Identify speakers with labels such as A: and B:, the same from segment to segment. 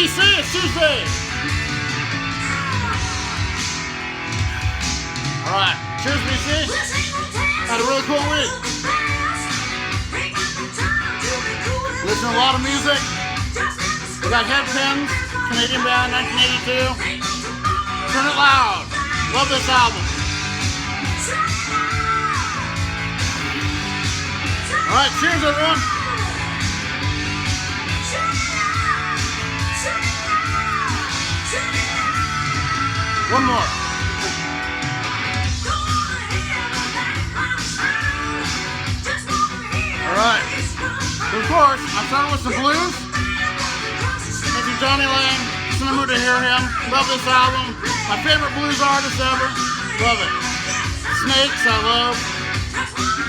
A: BC, it's Tuesday. Alright, cheers BC. Had a really cool week. Listen to a lot of music. We got Headpins, Canadian band, 1982. Turn It Loud. Love this album. Alright, cheers everyone. One more. Alright. Of course, I'm starting with some blues. Mr. Johnny Lang. Just in the mood to hear him. Love this album. My favorite blues artist ever. Love it. Snakes, I love.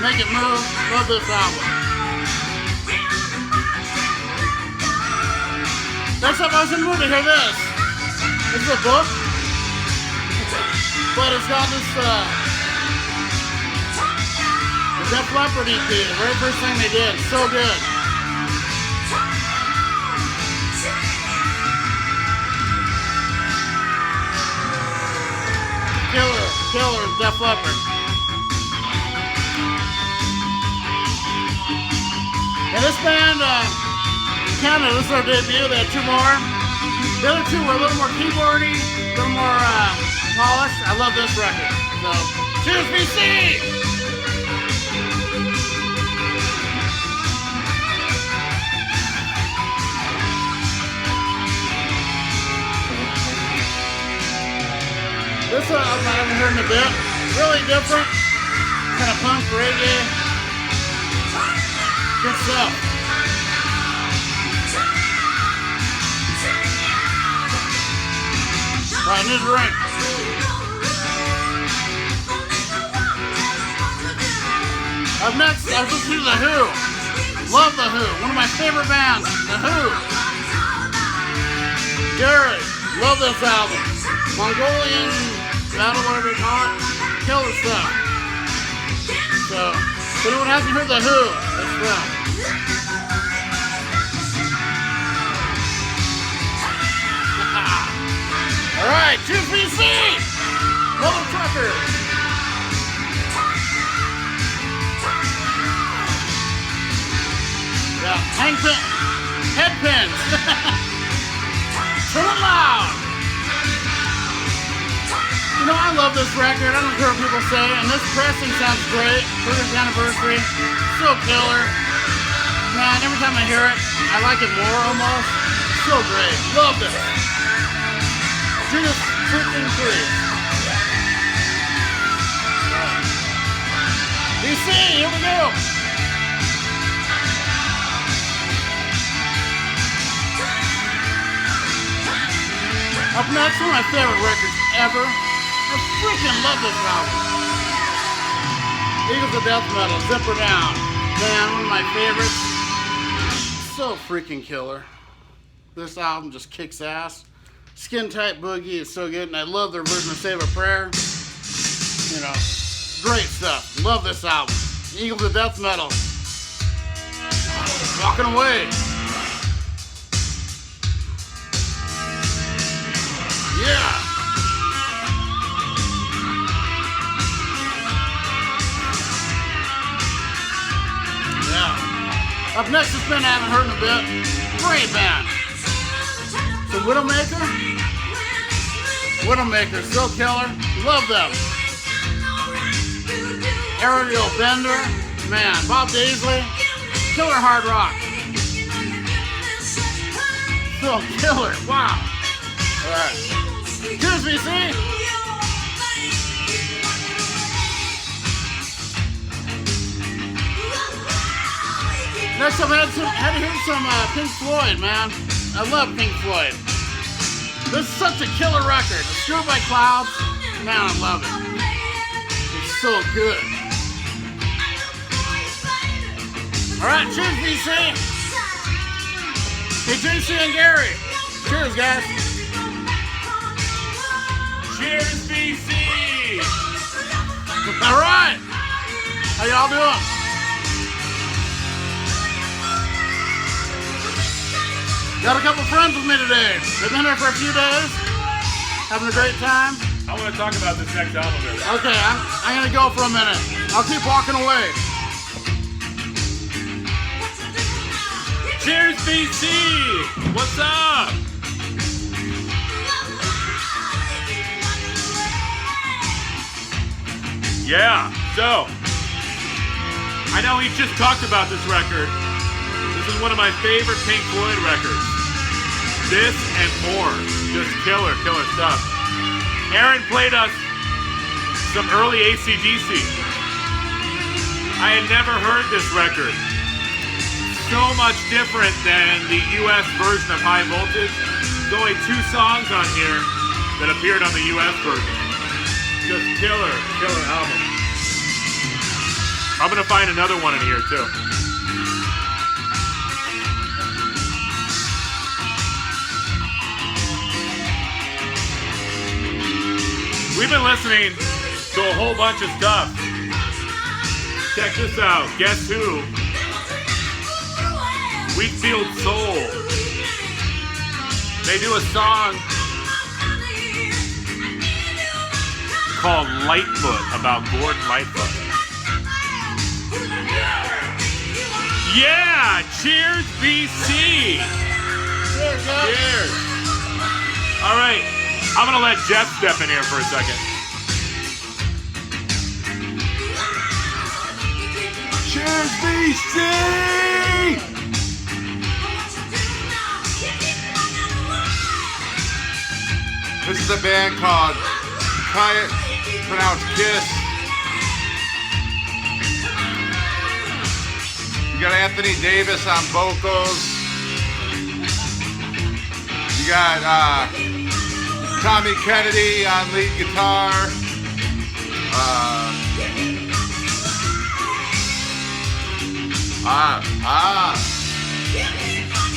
A: Make It Move. Love this album. Next up, I was in the mood to hear this. This is a book. But it's got this, the Def Leppard EP, the very first thing they did. So good. Killer, Def Leppard. And this band, Canada, this is our debut. They had two more. The other two were a little more keyboardy, a little more polished. I love this record. So, cheers, BC! This one I haven't heard in a bit. Really different. Kind of punk, reggae. Good stuff. Alright, new drink. Up next, I was listening to The Who. Love The Who. One of my favorite bands, The Who. Gary, love this album. Mongolian battle, whatever you call it. Killer stuff. So, if anyone hasn't heard The Who, it's them. Alright, cheers BC! Mother trucker! Yeah, headpins! Turn It Loud! You know, I love this record. I don't care what people say. And this pressing sounds great. 30th anniversary. So killer. Man, every time I hear it, I like it more almost. So great. Love this. Judas freaking free. BC, here we go. Up next, one of my favorite records ever. I freaking love this album. Eagles of Death Metal, Zipper Down. Man, one of my favorites. So freaking killer. This album just kicks ass. Skin Tight Boogie is so good, and I love their version of Save a Prayer. You know, great stuff. Love this album. Eagles of Death Metal. Walking away. Yeah. Yeah. Up next, this band I haven't heard in a bit. Great band. The Widowmaker, still killer. Love them. Aerial Bender, man. Bob Daisley, killer hard rock. Still killer. Wow. All right. Cheers, BC. Next up, I had to hear some Pink Floyd, man. I love Pink Floyd. This is such a killer record. Obscured by Clouds. Man, I love it. It's so good. Alright, cheers, BC. Hey, JC and Gary. Cheers, guys.
B: Cheers, BC.
A: Alright. How y'all doing? Got a couple friends with me today. They've been here for a few days. Having a great time.
B: I want to talk about this next album.
A: Okay, I'm gonna go for a minute. I'll keep walking away.
B: Cheers, BC! What's up? Yeah, so I know he just talked about this record. This is one of my favorite Pink Floyd records. This and more. Just killer stuff. Aaron played us some early AC/DC. I had never heard this record. So much different than the US version of High Voltage. There's only 2 songs on here that appeared on the US version. Just killer album. I'm gonna find another one in here too. We've been listening to a whole bunch of stuff. Check this out. Guess who? Wheatfield Soul. They do a song called Lightfoot, about Gordon Lightfoot. Yeah! Cheers, BC!
A: Cheers, guys.
B: Cheers! All right, I'm gonna let Jeff step in here for a second.
C: Cheers, BC! This is a band called pronounced Kiss. You got Anthony Davis on vocals. You got Tommy Kennedy on lead guitar.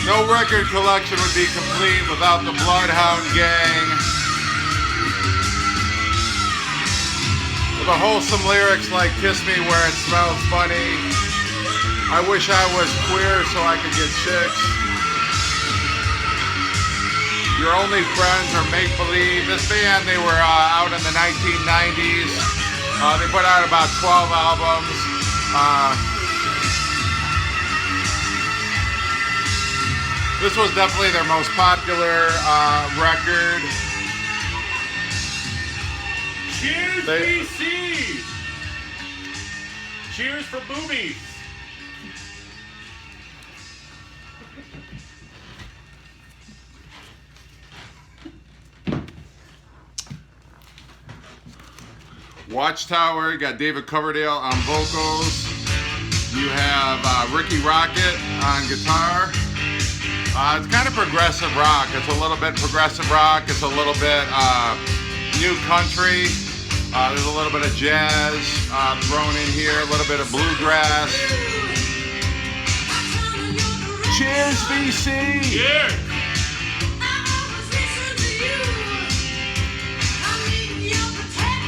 C: No record collection would be complete without the Bloodhound Gang. With the wholesome lyrics like "Kiss me where it smells funny," "I wish I was queer so I could get chicks," "Your only friends are make-believe." This band, they were out in the 1990s. They put out about 12 albums. This was definitely their most popular record.
B: Cheers, BC! Cheers for boobies!
C: Watchtower, you got David Coverdale on vocals. You have Ricky Rocket on guitar. It's kind of progressive rock. It's a little bit progressive rock. It's a little bit new country. There's a little bit of jazz thrown in here. A little bit of bluegrass. Cheers, BC!
B: Cheers!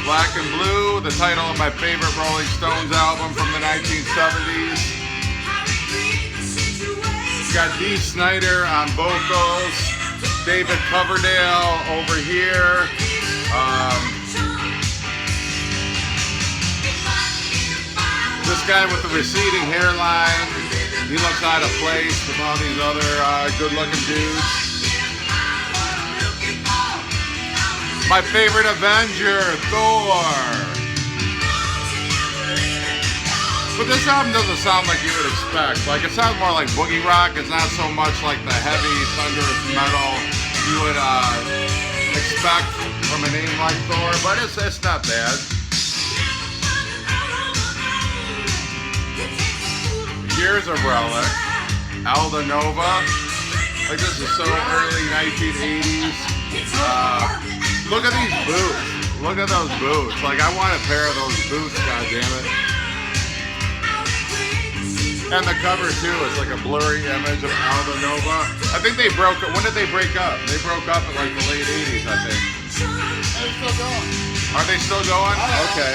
C: Black and Blue, the title of my favorite Rolling Stones album from the 1970s. Got Dee Snider on vocals, David Coverdale over here. This guy with the receding hairline, he looks out of place with all these other good-looking dudes. My favorite Avenger, Thor. But this album doesn't sound like you would expect. Like, it sounds more like boogie rock. It's not so much like the heavy, thunderous metal you would expect from a name like Thor, but it's not bad. Here's a relic, Alda Nova. Like, this is so early 1980s. Look at these boots. Look at those boots. Like, I want a pair of those boots, goddammit. And the cover too is like a blurry image of Alda Nova. I think they broke up. When did they break up? They broke up in like the late 80s, I think.
A: They're still going.
C: Are they still going? Okay.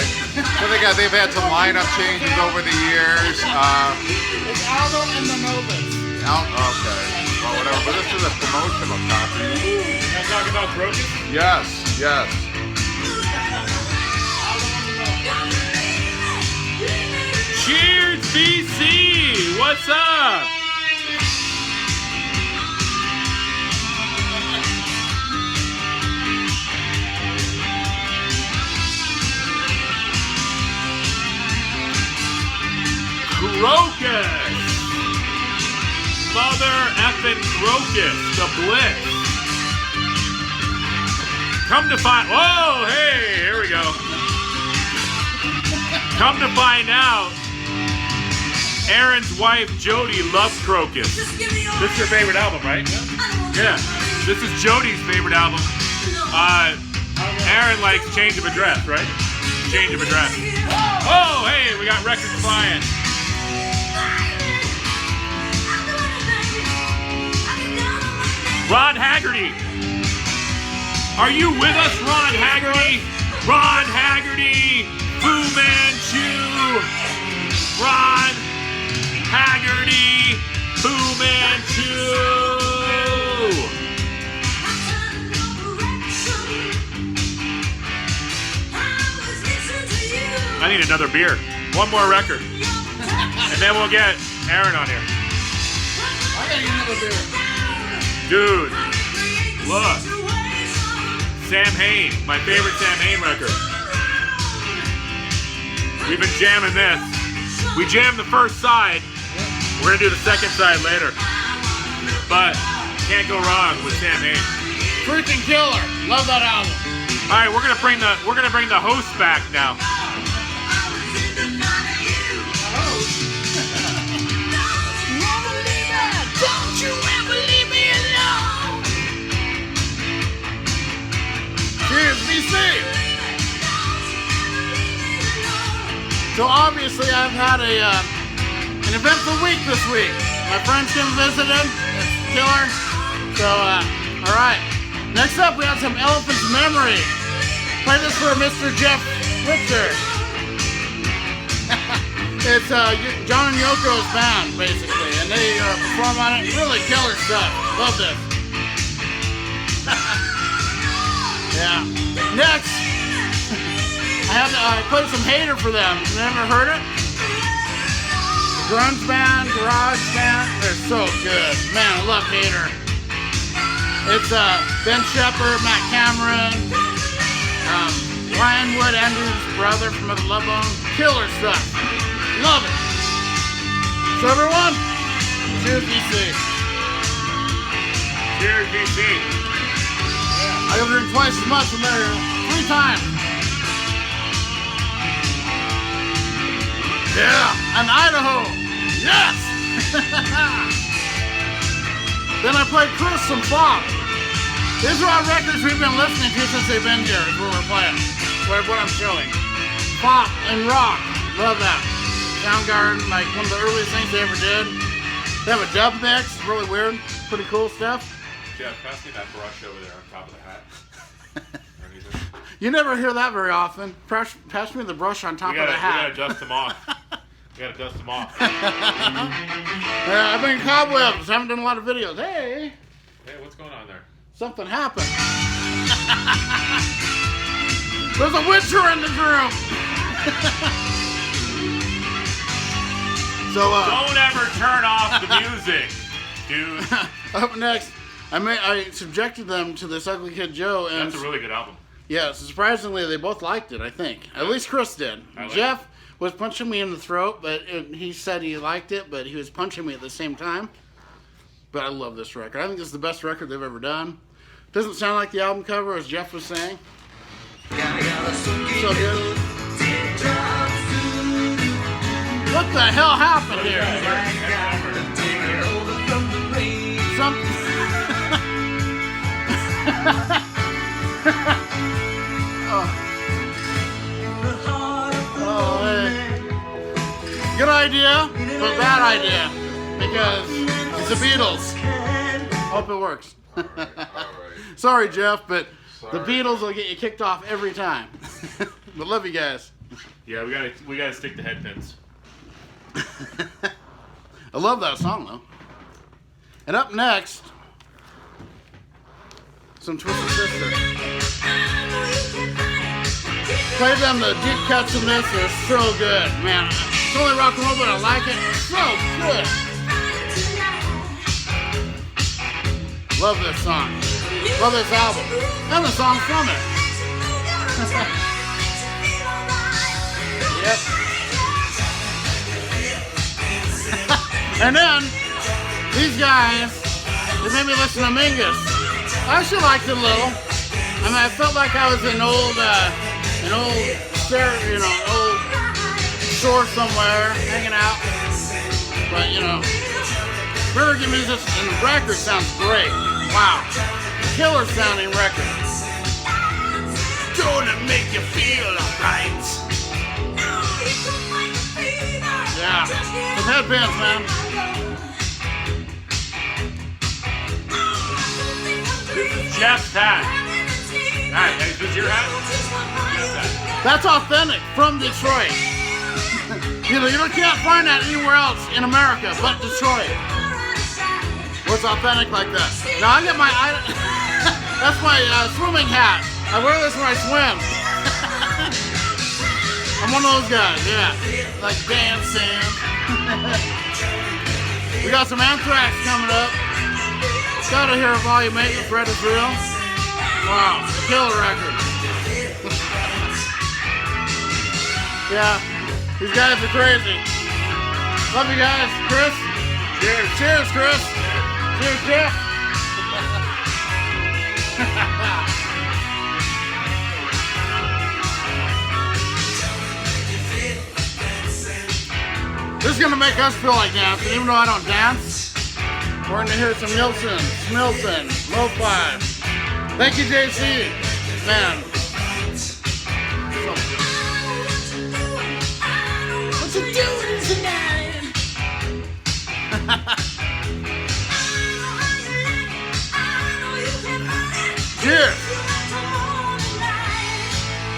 C: So they've had some lineup changes over the years.
A: It's Aldo and the Novas.
C: Okay. or whatever, but this is a promotional copy.
B: Can I talk about Crocus?
C: Yes, yes.
B: Cheers, BC! What's up? Crocus! Mother effing Crocus, the Blitz. Come to find, whoa, hey, here we go. Come to find out, Aaron's wife Jody loves Crocus. This is your favorite album, right? Yeah. This is Jody's favorite album. Aaron likes Change of Address, right? Change of Address. Oh, hey, we got records flying. Ron Haggerty. Are you with us, Ron Haggerty? Ron Haggerty. Fu Manchu. Ron Haggerty. Fu Manchu. I need another beer. One more record. And then we'll get Aaron on here.
A: I gotta get another beer.
B: Dude, look. Sam Hain, my favorite Sam Hain record. We've been jamming this. We jammed the first side. We're gonna do the second side later. But can't go wrong with Sam Hain.
A: Freaking killer. Love that album.
B: All right, we're gonna bring the host back now.
A: Don't you ever leave me alone. Cheers, BC. So obviously I've had an eventful week this week. My friends came visiting. It's killer. So, all right. Next up, we have some Elephant's Memory. Play this for Mr. Jeff Witzer. It's John and Yoko's band, basically, and they perform on it. Really killer stuff. Love this. Yeah. Next, I played some Hater for them. You never heard it? Grunge band, garage band. They're so good. Man, I love Hater. It's Ben Shepherd, Matt Cameron, Ryan Wood, Andrew's brother from the Love Bone. Killer stuff. Love it. So everyone, cheers BC.
B: Cheers, BC.
A: I go drink twice as much from there, 3 times. Yeah, and Idaho. Yes. Then I played Chris some Fop. These are our records we've been listening to since they've been here. Is what we're playing. What I'm showing. Pop and rock. Love that. Soundgarden, like one of the earliest things they ever did. They have a dub mix, really weird, pretty cool stuff.
B: Jeff, pass me that brush over there on top of the hat.
A: You never hear that very often. Pass me the brush on top of the hat.
B: We gotta dust them off.
A: I've been in cobwebs. Haven't done a lot of videos. Hey,
B: what's going on there?
A: something happened. There's a witcher in this room. So
B: don't ever turn off the music, dude.
A: Up next, I subjected them to this Ugly Kid Joe, and
B: That's a really good album.
A: yeah, surprisingly they both liked it. I think at least Chris did. Jeff was punching me in the throat, but he said he liked it, but he was punching me at the same time. But I love this record. I think this is the best record they've ever done. Doesn't sound like the album cover, as Jeff was saying. So good. What the hell happened here? Good idea, but bad idea. Because it's the Beatles. Hope it works.
C: All right.
A: Sorry, Jeff, but the Beatles will get you kicked off every time. But love you guys.
B: Yeah, we gotta stick to headpins.
A: I love that song though. And up next, some Twisted Sister. Play them the deep cuts in this. They're so good, man. It's only rock and roll, but I like it. So good. Love this song. Love this album. And the song from it. Yep. And then, these guys, they made me listen to Mingus. I actually liked it a little. I mean, I felt like I was in old shore somewhere, hanging out. But, you know, reggae music and the record sounds great. Wow. Killer sounding record. Don't it make you feel alright? Yeah. The headbands, man.
B: This is Jeff's hat. Alright, is this your hat?
A: That's authentic from Detroit. You can't find that anywhere else in America but Detroit. What's authentic like that? Now I get my, that's my swimming hat. I wear this when I swim. I'm one of those guys, yeah. Like dancing. We got some Anthrax coming up. Gotta hear Volume 8 with Red is Real. Wow, killer record. Yeah, these guys are crazy. Love you guys. Chris? Cheers. Cheers, Chris. Cheers, Jeff. This is gonna make us feel like dancing, even though I don't dance. We're gonna hear some Nilsson, Smilson, Lo-Fi. Thank you, JC. Man. What you doing tonight? Cheers.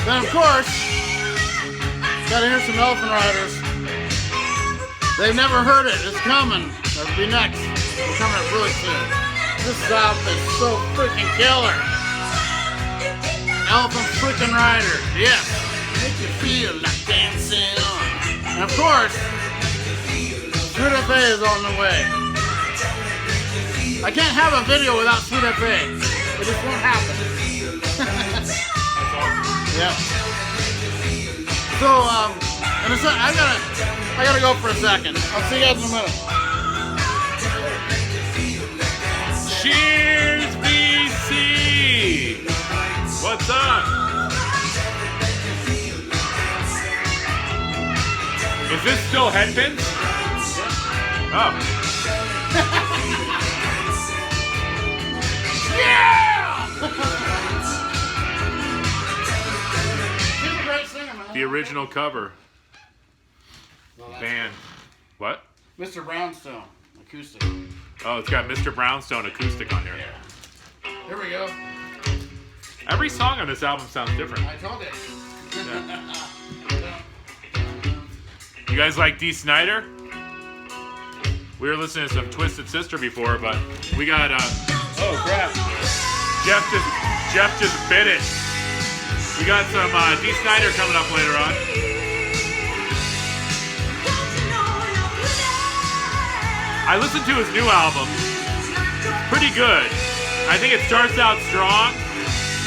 A: Then of course, gotta hear some Elephant Riders. They've never heard it. It's coming. That'll be next. It's coming up really soon. This album is so freaking killer. Elephant freaking Rider. Yes. Make you feel like dancing. And of course, Sweet FA is on the way. I can't have a video without Sweet FA. It just won't happen. Yeah. So, and it's, I gotta go for a second. I'll see you guys in a minute.
B: Cheers, BC! What's up? Is this still headpins? Oh.
A: Yeah! He's a great singer, man.
B: The original cover.
A: Well, that's
B: Band. What?
A: Mr. Brownstone, acoustic.
B: Oh, it's got Mr. Brownstone acoustic on here.
A: Yeah. Here we go.
B: Every song on this album sounds different.
A: I told you.
B: Yeah. You guys like Dee Snider? We were listening to some Twisted Sister before, but we got oh crap. Jeff just bit it. We got some Dee Snider coming up later on. I listened to his new album. Pretty good. I think it starts out strong,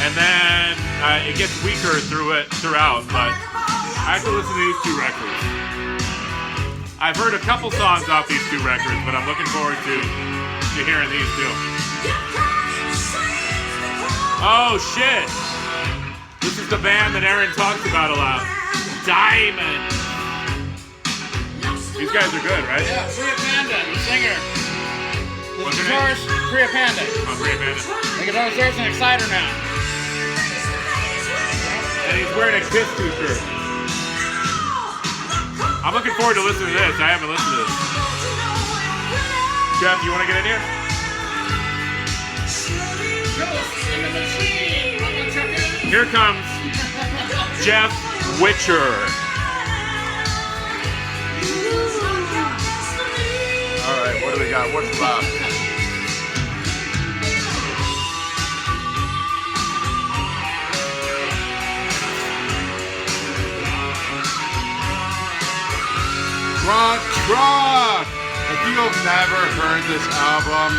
B: and then it gets weaker throughout. But I have to listen to these two records. I've heard a couple songs off these two records, but I'm looking forward to hearing these too. Oh shit! This is the band that Aaron talks about a lot. Diamond. These guys are good, right?
A: Yeah, Priya Panda, the singer. The
B: What's her name?
A: guitarist, Priya Panda.
B: Oh, Priya Panda.
A: The guitarist there's an Exciter now.
B: And he's wearing a Kiss t-shirt. I'm looking forward to listening to this. I haven't listened to this. Jeff, you want to get in here? Here comes Jeff Witcher.
C: All right, what do we got? What's left? Front Truck. If you've never heard this album,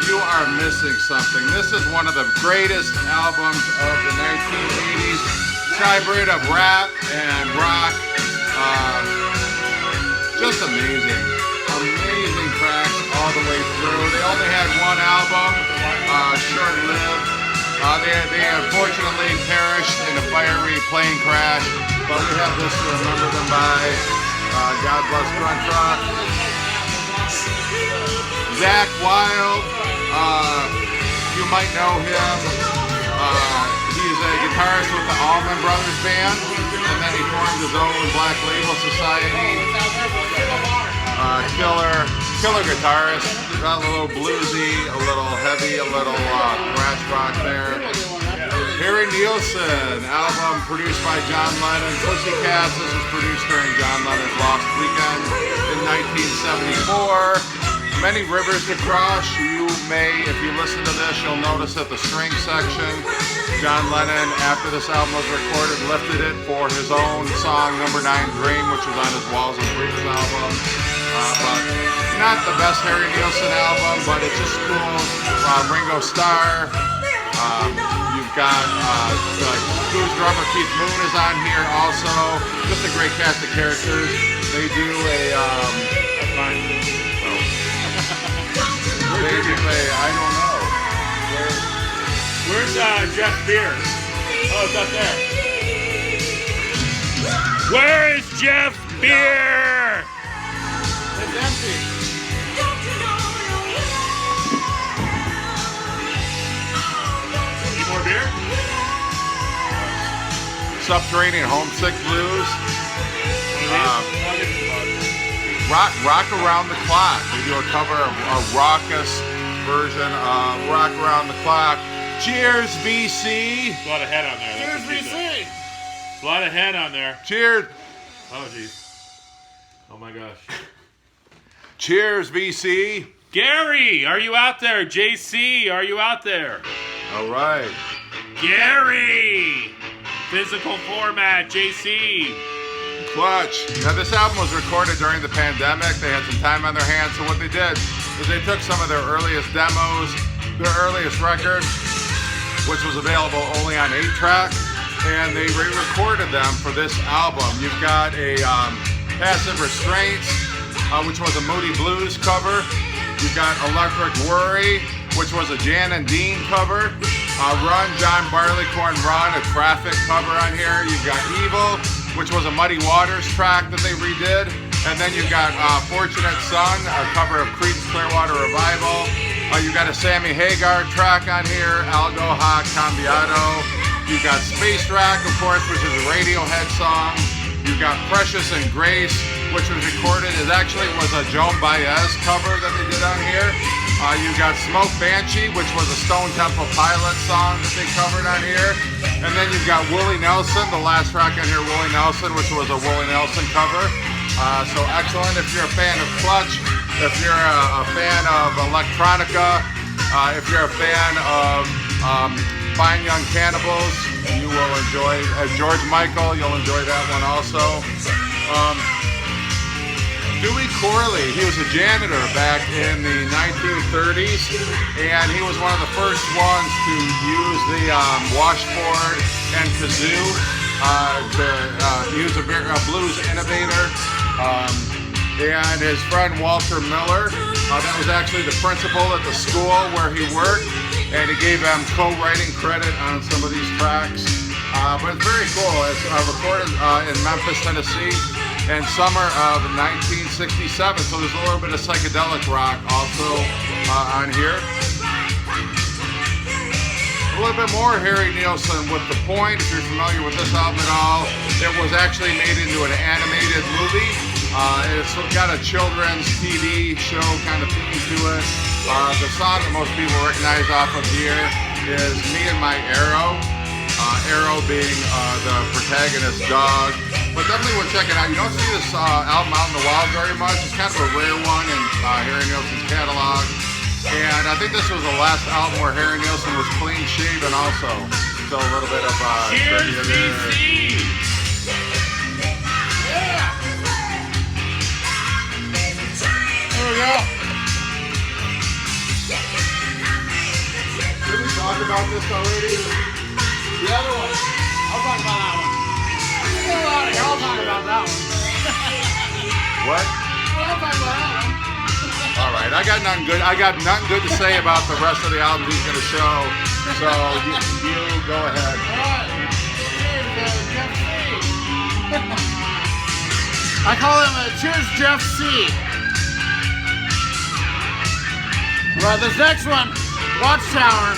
C: you are missing something. This is one of the greatest albums of the 1980s. Hybrid of rap and rock. Just amazing. Amazing tracks all the way through. They only had one album, short-lived. They unfortunately perished in a fiery plane crash, but we have this to remember them by. God bless Front Truck. Zach Wild, you might know him. He's a guitarist with the Allman Brothers Band, and then he formed his own Black Label Society. Killer guitarist. Got a little bluesy, a little heavy, a little thrash rock there. Harry Nilsson, album produced by John Lennon. Pussycats, this was produced during John Lennon's Lost Weekend in 1974. Many rivers to cross. You may, if you listen to this, you'll notice that the string section, John Lennon, after this album was recorded, lifted it for his own song, Number 9 Dream, which was on his Walls and Bridges album. But not the best Harry Nilsson album, but it's just cool. Ringo Starr. You've got Who's drummer Keith Moon is on here also. Just a great cast of characters. They do a I don't know.
B: Where's Jeff Beer? Oh, it's up there. Where is Jeff Beer?
A: It's empty.
B: Need more beer?
C: Subterranean Homesick Blues. Rock Around the Clock. They do a cover of a raucous version of Rock Around the Clock. Cheers, BC.
B: There's a lot of head on there.
A: Cheers, BC.
B: A lot of head on there.
C: Cheers.
B: Oh, jeez. Oh, my gosh.
C: Cheers, BC.
B: Gary, are you out there? JC, are you out there?
C: All right.
B: Gary. Physical format, JC.
C: Clutch. Now, this album was recorded during the pandemic. They had some time on their hands, so what they did is they took some of their earliest demos, their earliest record, which was available only on 8-track, and they re-recorded them for this album. You've got a Passive Restraints, which was a Moody Blues cover. You've got Electric Worry, which was a Jan and Dean cover. Run, John Barleycorn Run, a Traffic cover on here. You've got Evil, which was a Muddy Waters track that they redid. And then you've got Fortunate Son, a cover of Creedence Clearwater Revival. You've got a Sammy Hagar track on here, Algo Ha Cambiado. You've got Space Rack, of course, which is a Radiohead song. You've got Precious and Grace, which was recorded, was a Joan Baez cover that they did on here. You've got Smoke Banshee, which was a Stone Temple Pilots song that they covered on here. And then you've got Willie Nelson, the last track on here, Willie Nelson, which was a Willie Nelson cover. So excellent. If you're a fan of Clutch, if you're a fan of electronica, if you're a fan of Fine Young Cannibals, you will enjoy George Michael. You'll enjoy that one also. Dewey Corley, he was a janitor back in the 1930s, and he was one of the first ones to use the washboard and kazoo. He was a blues innovator. And his friend Walter Miller, that was actually the principal at the school where he worked, and he gave him co-writing credit on some of these tracks. But it's very cool. It's recorded in Memphis, Tennessee in summer of 1967, so there's a little bit of psychedelic rock also on here. A little bit more Harry Nilsson with The Point. If you're familiar with this album at all, it was actually made into an animated movie. It's got a children's TV show kind of theme to it. The song that most people recognize off of here is Me and My Arrow. Arrow being the protagonist's dog. But definitely would check it out. You don't see this album out in the wild very much. It's kind of a rare one in Harry Nilsson's catalog. And I think this was the last album where Harry Nilsson was clean shaven also. So a little bit of trivia there.
B: Cheers, BC!
A: go.
C: Did we talk about this already?
A: The other one. I'll talk about that one. I'll talk about that one.
C: What?
A: I'll talk about that one.
C: All right, I got nothing good. I got nothing good to say about the rest of the albums he's gonna show. So you go ahead.
A: All right. Cheers, Jeff C. I call him Cheers, Jeff C. All right, this next one, Watchtower.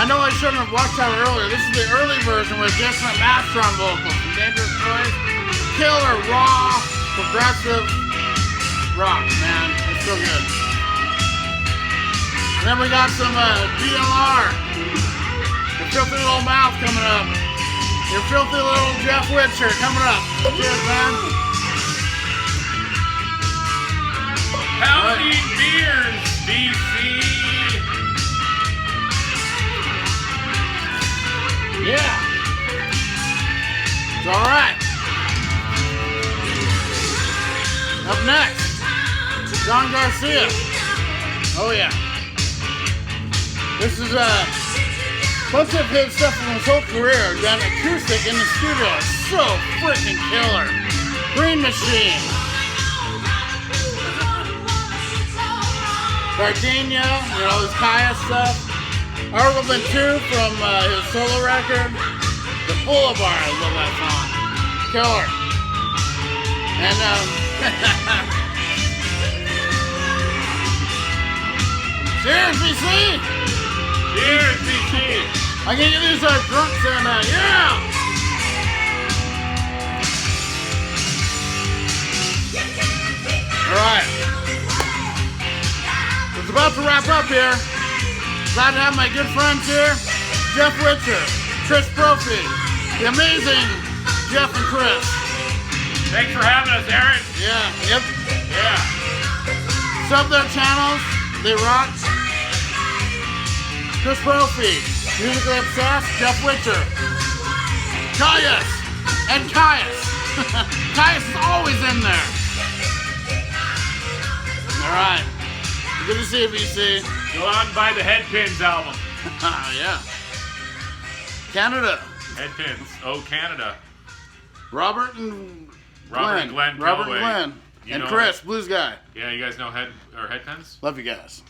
A: I know I shouldn't have Watchtower earlier. This is the early version with just went master on vocals. Dangerous Toys. Killer, raw, progressive rock, man. It's so good. And then we got some DLR. The Filthy Little Mouth coming up. Your filthy little Jeff Witcher coming up. Cheers, man.
B: Pounding beers, DC.
A: Yeah. It's all right. Up next, John Garcia. Oh yeah. This is a bunch of his stuff from his whole career done acoustic in the studio. It's so freaking killer. Green Machine. Gardenia, you know, his Kaya stuff. Argleman 2 from his solo record. The Boulevard, I love that song. Killer. And cheers, BC!
B: Cheers, DC.
A: I can get these drunks in yeah! Alright. It's about to wrap up here. Glad to have my good friends here. Jeff Witcher, Chris Brophy, the amazing Jeff and Chris.
B: Thanks for having us, Aaron.
A: Yeah, yep.
B: Yeah.
A: Sub their channels, they rock. Chris Brophy, Musically Obsessed, Jeff Witcher. Caius and Caius. Caius is always in there. Alright. Good to see you, BC.
B: Go out and buy the Headpins album.
A: Yeah. Canada.
B: Headpins. Oh, Canada.
A: Robert and
B: Robert and Glenn
A: Robert
B: Kilway.
A: and Glenn.
B: You
A: And
B: know
A: Chris, Blues Guy.
B: Yeah, you guys know Headpins?
A: Love you guys.